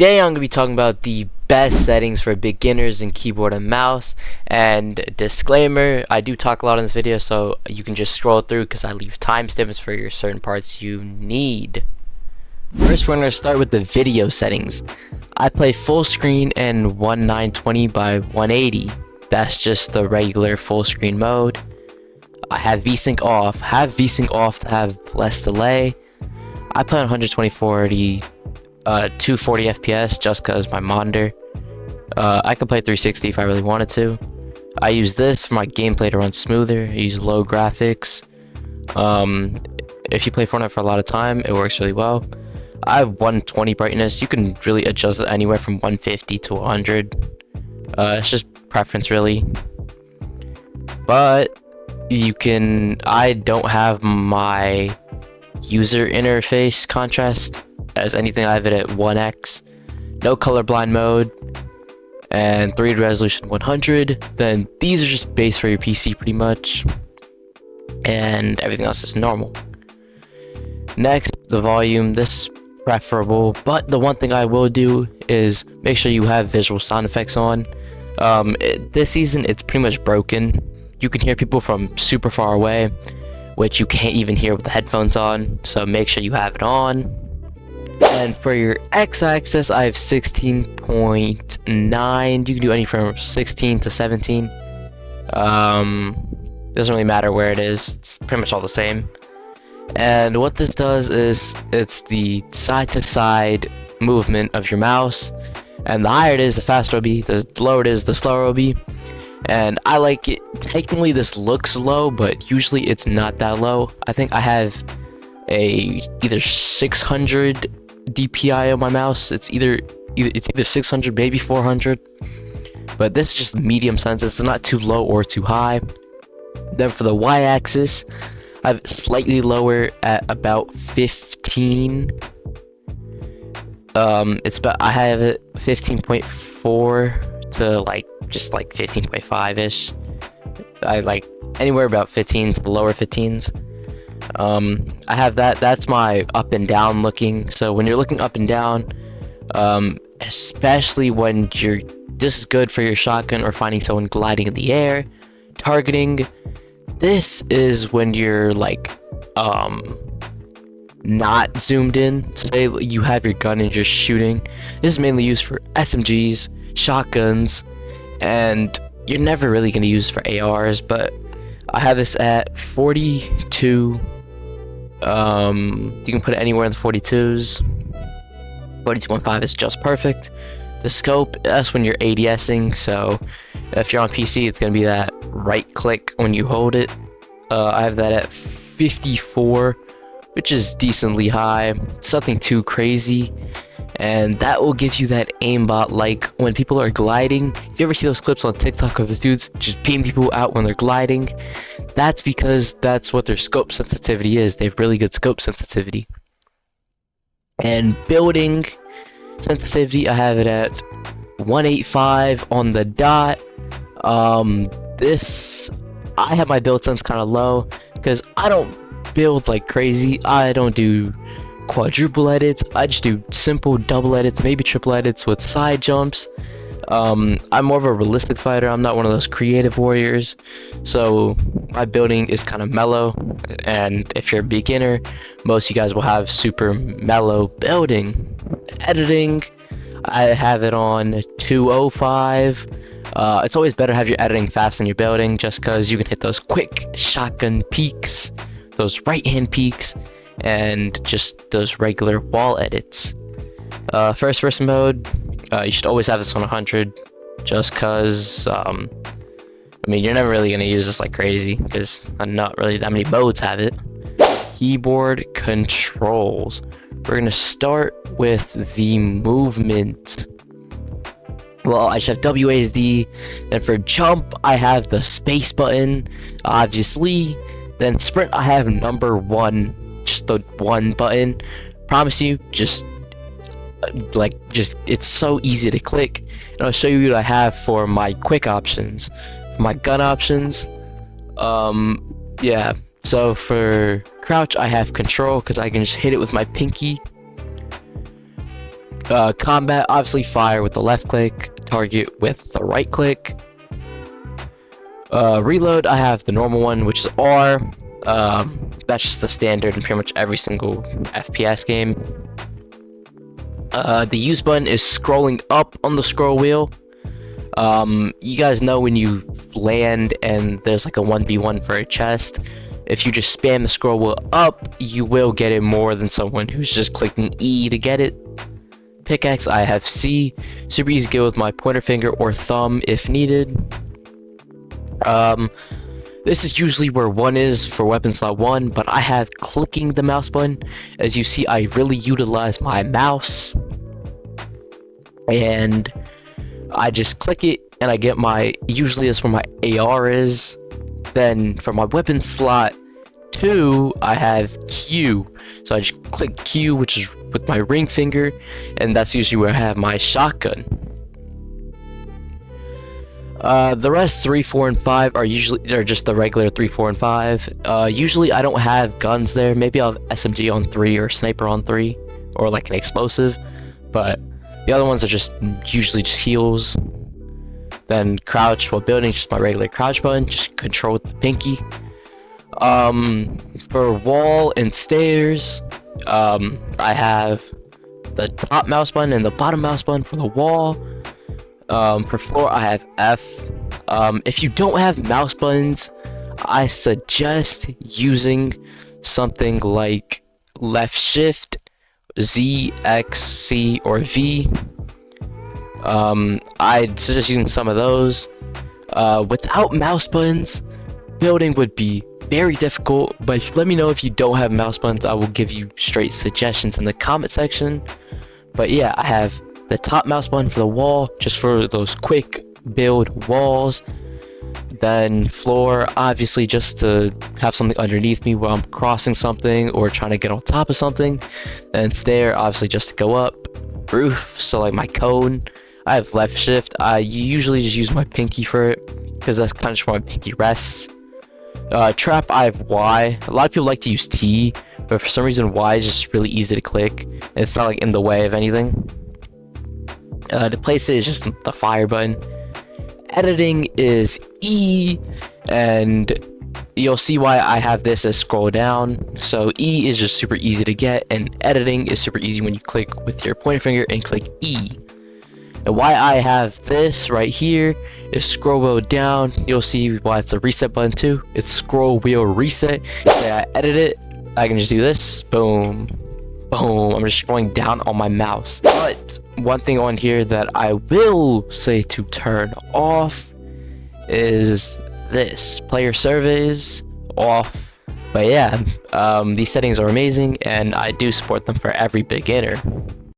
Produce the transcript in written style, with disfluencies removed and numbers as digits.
Today I'm going to be talking about the best settings for beginners in keyboard and mouse. And disclaimer, I do talk a lot in this video, so you can just scroll through because I leave timestamps for your certain parts you need. First, we're going to start with the video settings. I play full screen and 1920 by 180. That's just the regular full screen mode. I have VSync off. Have VSync off to have less delay. I play on 120/40. 240 FPS just because my monitor. I could play 360 if I really wanted to. I use this for my gameplay to run smoother. I use low graphics. If you play Fortnite for a lot of time, it works really well. I have 120 brightness. You can really adjust it anywhere from 150 to 100. It's just preference really. But you can. I don't have my user interface contrast as anything. I have it at 1x, no colorblind mode, and 3D resolution 100. Then these are just base for your PC pretty much, and everything else is normal. Next, the volume. This is preferable, but the one thing I will do is make sure you have visual sound effects on. This season it's pretty much broken. You can hear people from super far away, which you can't even hear with the headphones on, so make sure you have it on. And for your x-axis, I have 16.9. You can do anything from 16 to 17. Doesn't really matter where it is. It's pretty much all the same. And what this does is it's the side-to-side movement of your mouse. And the higher it is, the faster it'll be. The lower it is, the slower it'll be. And I like it. Technically, this looks low, but usually it's not that low. I think I have either 600 DPI on my mouse. It's either 600, maybe 400, but this is just medium sense. It's not too low or too high. Then for the y-axis, I have it slightly lower at about 15. I have it 15.4 to just 15.5 ish. I like anywhere about 15 to the lower 15s. I have that's my up and down looking. So when you're looking up and down, especially when this is good for your shotgun or finding someone gliding in the air, targeting. This is when you're not zoomed in. Say you have your gun and you're just shooting. This is mainly used for SMGs, shotguns, and you're never really going to use for ARs, but I have this at 42. You can put it anywhere in the 42s. 42.5 is just perfect. The scope, that's when you're ADSing, so if you're on PC, it's going to be that right click when you hold it. I have that at 54, which is decently high. It's nothing too crazy. And that will give you that aimbot, like when people are gliding. If you ever see those clips on TikTok of the dudes just beating people out when they're gliding, that's because that's what their scope sensitivity is. They have really good scope sensitivity. And building sensitivity, I have it at 185 on the dot. I have my build sense kind of low because I don't build like crazy. I don't do quadruple edits. I just do simple double edits, maybe triple edits with side jumps. I'm more of a realistic fighter. I'm not one of those creative warriors, so my building is kind of mellow. And if you're a beginner, most of you guys will have super mellow building. Editing, I have it on 205. It's always better to have your editing fast than your building, just because you can hit those quick shotgun peaks, those right hand peaks, and just those regular wall edits. First person mode, you should always have this on 100, just because you're never really going to use this like crazy because not really that many modes have it. Keyboard controls, we're going to start with the movement. Well, I just have WASD. Then for jump, I have the space button, obviously. Then sprint, I have number 1, just the 1 button. Promise you, just it's so easy to click. And I'll show you what I have for my quick options. For my gun options, yeah. So for crouch, I have control because I can just hit it with my pinky. Combat, obviously fire with the left click, target with the right click. Reload, I have the normal one, which is R. That's just the standard in pretty much every single FPS game. The use button is scrolling up on the scroll wheel. You guys know when you land and there's like a 1v1 for a chest, if you just spam the scroll wheel up, you will get it more than someone who's just clicking E to get it. Pickaxe, I have C. Super easy to get with my pointer finger or thumb if needed. This is usually where 1 is for weapon slot 1, but I have clicking the mouse button. As you see, I really utilize my mouse. And I just click it, and I get my, usually that's where my AR is. Then for my weapon slot 2, I have Q. So I just click Q, which is with my ring finger, and that's usually where I have my shotgun. The rest 3, 4, and 5 are just the regular 3, 4, and 5. Usually I don't have guns there. Maybe I'll have SMG on 3 or sniper on 3, or like an explosive. But the other ones are just usually just heals. Then crouch while building, just my regular crouch button, just control with the pinky. For wall and stairs, I have the top mouse button and the bottom mouse button for the wall. For floor, I have F. If you don't have mouse buttons, I suggest using something like left shift, Z, X, C, or V. I'd suggest using some of those. Without mouse buttons, building would be very difficult, but let me know if you don't have mouse buttons. I will give you straight suggestions in the comment section. But yeah, I have the top mouse button for the wall, just for those quick build walls. Then floor, obviously just to have something underneath me while I'm crossing something or trying to get on top of something. Then stair, obviously just to go up. Roof, so like my cone. I have left shift. I usually just use my pinky for it, because that's kind of just where my pinky rests. Trap, I have Y. A lot of people like to use T, but for some reason Y is just really easy to click, and it's not like in the way of anything. To place it is just the fire button. Editing is E, and you'll see why I have this as scroll down. So E is just super easy to get, and editing is super easy when you click with your pointer finger and click E. And why I have this right here is scroll wheel down. You'll see why it's a reset button too. It's scroll wheel reset. Say I edit it, I can just do this. Boom. Boom. I'm just scrolling down on my mouse. But one thing on here that I will say to turn off is this. Player surveys off. But yeah, these settings are amazing, and I do support them for every beginner.